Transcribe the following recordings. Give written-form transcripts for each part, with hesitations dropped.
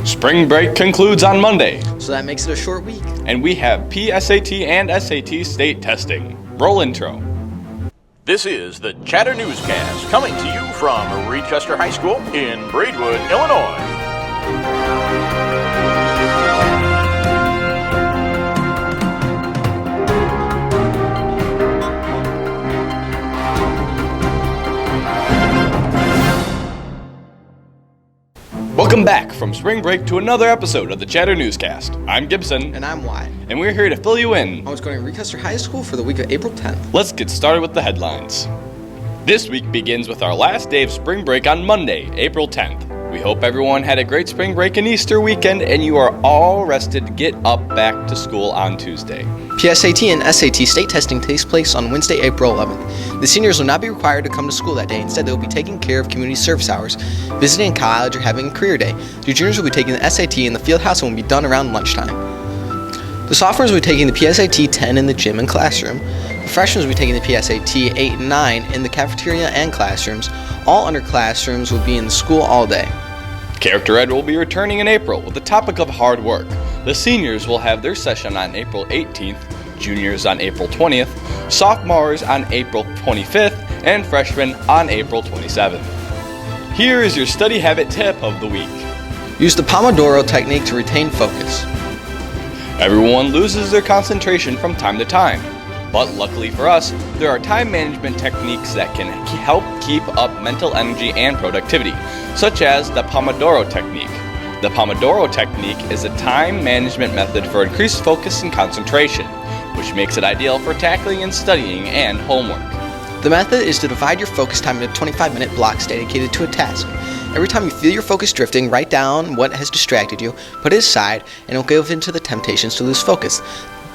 Spring break concludes on Monday, So that makes it a short week. and we have PSAT and SAT state testing. Roll intro. This is the Chatter Newscast, coming to you from Reedchester High School in Braidwood, Illinois. Welcome back from spring break to another episode of the Chatter Newscast. I'm Gibson, And I'm Wyatt. and we're here to fill you in. I was going to Reedchester High School for the week of April 10th. Let's get started with the headlines. This week begins with our last day of spring break on Monday, April 10th. We hope everyone had a great spring break and Easter weekend, and you are all rested to get up back to school on Tuesday. PSAT and SAT state testing takes place on Wednesday, April 11th. The seniors will not be required to come to school that day. Instead, they will be taking care of community service hours, visiting college, or having a career day. The juniors will be taking the SAT in the field house and will be done around lunchtime. The sophomores will be taking the PSAT 10 in the gym and classroom. The freshmen will be taking the PSAT 8 and 9 in the cafeteria and classrooms. All underclassrooms will be in the school all day. Character Ed will be returning in April with the topic of hard work. The seniors will have their session on April 18th, juniors on April 20th, sophomores on April 25th, and freshmen on April 27th. Here is your study habit tip of the week. Use the Pomodoro technique to retain focus. Everyone loses their concentration from time to time, but luckily for us, there are time management techniques that can help keep up mental energy and productivity, such as the Pomodoro technique. The Pomodoro technique is a time management method for increased focus and concentration, which makes it ideal for tackling and studying and homework. The method is to divide your focus time into 25-minute blocks dedicated to a task. Every time you feel your focus drifting, write down what has distracted you, put it aside, and don't give in to the temptations to lose focus.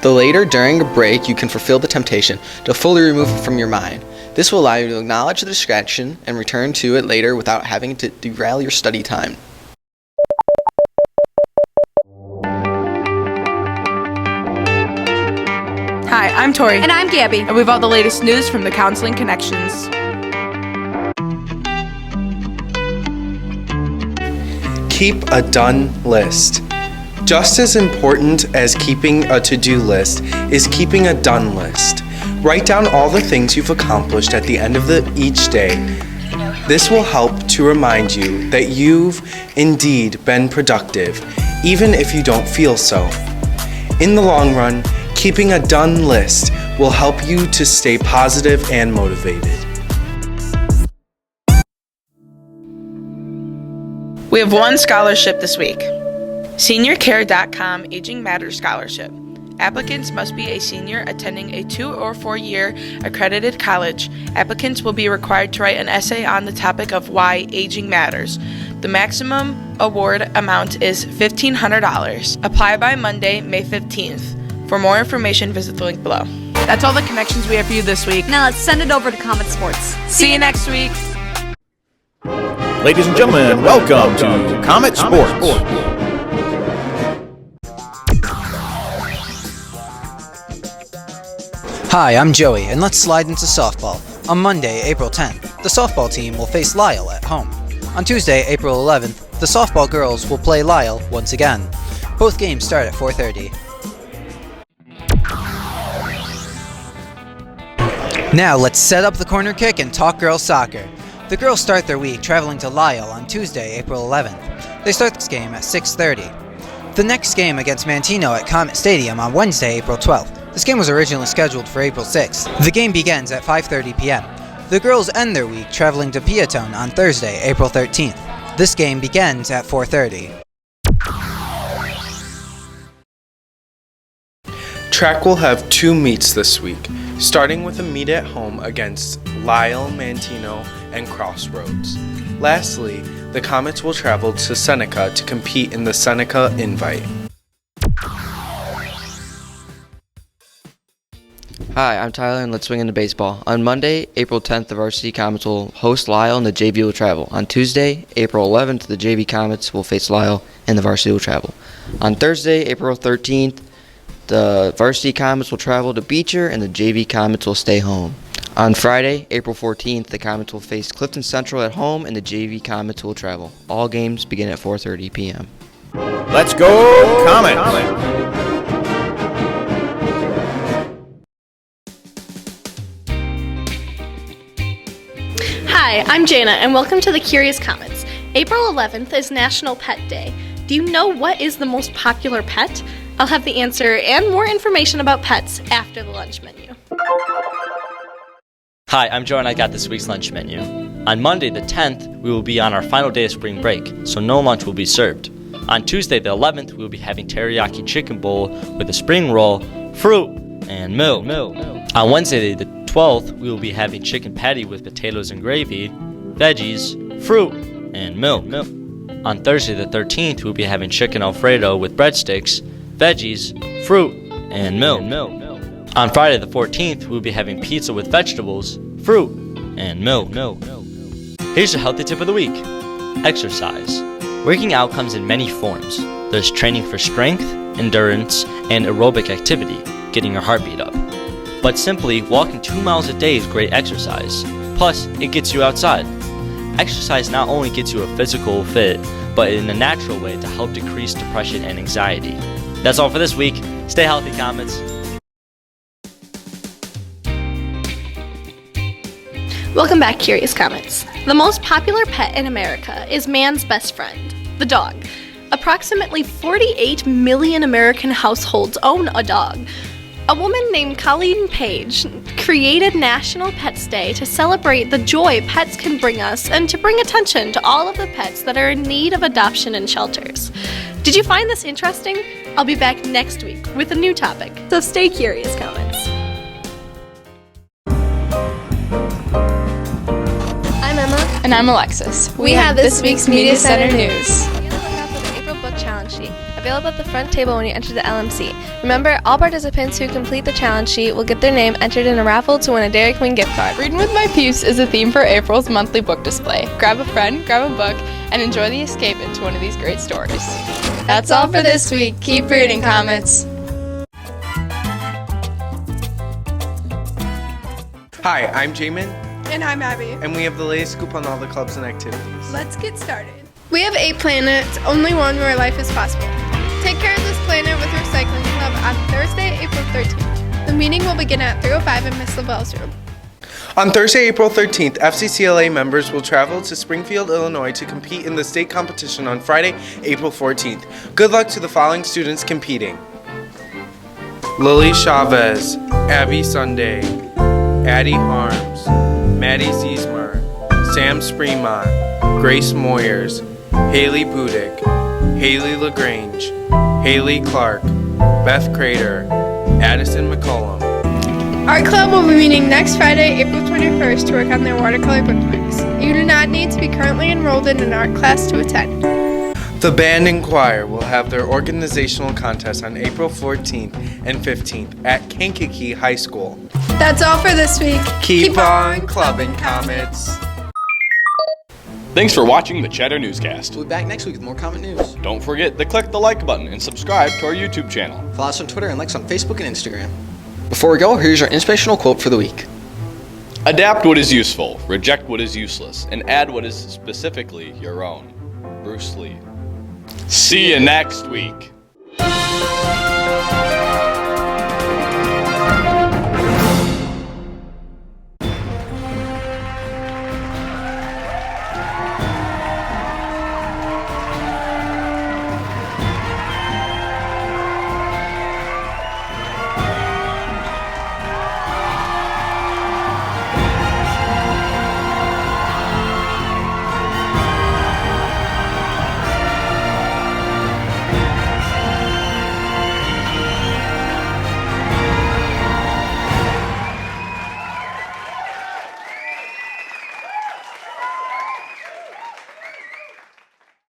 The later, during a break, you can fulfill the temptation to fully remove it from your mind. This will allow you to acknowledge the distraction and return to it later without having to derail your study time. Hi, I'm Tori. And I'm Gabby. And we have all the latest news from the Counseling Connections. Keep a done list. Just as important as keeping a to-do list is keeping a done list. Write down all the things you've accomplished at the end of each day. This will help to remind you that you've indeed been productive, even if you don't feel so. In the long run, keeping a done list will help you to stay positive and motivated. We have one scholarship this week. SeniorCare.com Aging Matters Scholarship. Applicants must be a senior attending a 2 or 4 year accredited college. Applicants will be required to write an essay on the topic of why aging matters. The maximum award amount is $1,500. Apply by Monday, May 15th. For more information, visit the link below. That's all the connections we have for you this week. Now let's send it over to Comet Sports. See you next week. Ladies and gentlemen, welcome to Comet Sports. Hi, I'm Joey, and let's slide into softball. On Monday, April 10th, the softball team will face Lyle at home. On Tuesday, April 11th, the softball girls will play Lyle once again. Both games start at 4:30. Now let's set up the corner kick and talk girls soccer. The girls start their week traveling to Lyle on Tuesday, April 11th. They start this game at 6:30. The next game against Mantino at Comet Stadium on Wednesday, April 12th. This game was originally scheduled for April 6th. The game begins at 5:30 p.m. The girls end their week traveling to Piatone on Thursday, April 13th. This game begins at 4:30. Track will have 2 meets this week, starting with a meet at home against Lyle, Mantino, and Crossroads. Lastly, the Comets will travel to Seneca to compete in the Seneca Invite. Hi, I'm Tyler, and let's swing into baseball. On Monday, April 10th, the varsity Comets will host Lyle, and the JV will travel. On Tuesday, April 11th, the JV Comets will face Lyle, and the varsity will travel. On Thursday, April 13th, the varsity Comets will travel to Beecher, and the JV Comets will stay home. On Friday, April 14th, the Comets will face Clifton Central at home, and the JV Comets will travel. All games begin at 4:30 p.m. Let's go, Comets! Hi, I'm Jana, and welcome to the Curious Comets. April 11th is National Pet Day. Do you know what is the most popular pet? I'll have the answer and more information about pets after the lunch menu. Hi, I'm Joe and I got this week's lunch menu. On Monday the 10th, we will be on our final day of spring break, so no lunch will be served. On Tuesday the 11th, we will be having teriyaki chicken bowl with a spring roll, fruit, and milk. On Wednesday the 12th, we will be having chicken patty with potatoes and gravy, veggies, fruit, and milk. On Thursday the 13th, we'll be having chicken Alfredo with breadsticks, veggies, fruit, and milk. On Friday the 14th, we'll be having pizza with vegetables, fruit, and milk. Here's your healthy tip of the week. Exercise. Working out comes in many forms. There's training for strength, endurance, and aerobic activity, getting your heartbeat up. But simply walking 2 miles a day is great exercise. Plus, it gets you outside. Exercise not only gets you a physical fit, but in a natural way to help decrease depression and anxiety. That's all for this week. Stay healthy, Comets. Welcome back, Curious Comets. The most popular pet in America is man's best friend, the dog. Approximately 48 million American households own a dog. A woman named Colleen Page created National Pets Day to celebrate the joy pets can bring us and to bring attention to all of the pets that are in need of adoption in shelters. Did you find this interesting? I'll be back next week with a new topic, so stay curious, Comets. I'm Emma. And I'm Alexis. We have this week's Media Center news. Be on the lookout for the April Book Challenge Sheet, available at the front table when you enter the LMC. Remember, all participants who complete the challenge sheet will get their name entered in a raffle to win a Dairy Queen gift card. Reading with My Peeps is a theme for April's monthly book display. Grab a friend, grab a book, and enjoy the escape into one of these great stories. That's all for this week. Keep reading, Comets. Hi, I'm Jamin, And I'm Abby. and we have the latest scoop on all the clubs and activities. Let's get started. We have 8 planets, only one where life is possible. Take care of this planet with Recycling Club on Thursday, April 13th. The meeting will begin at 3:05 in Miss LaBelle's room. On Thursday, April 13th, FCCLA members will travel to Springfield, Illinois to compete in the state competition on Friday, April 14th. Good luck to the following students competing: Lily Chavez, Abby Sunday, Addie Harms, Maddie Ziesmer, Sam Spremont, Grace Moyers, Haley Budick, Haley LaGrange, Haley Clark, Beth Crater, Addison McCollum. Art Club will be meeting next Friday, April 21st to work on their watercolor bookmarks. You do not need to be currently enrolled in an art class to attend. The band and choir will have their organizational contest on April 14th and 15th at Kankakee High School. That's all for this week. Keep on clubbing, Comets. Thanks for watching the Chatter Newscast. We'll be back next week with more Comet news. Don't forget to click the like button and subscribe to our YouTube channel. Follow us on Twitter and like us on Facebook and Instagram. Before we go, here's our inspirational quote for the week. Adapt what is useful, reject what is useless, and add what is specifically your own. Bruce Lee. See you next week.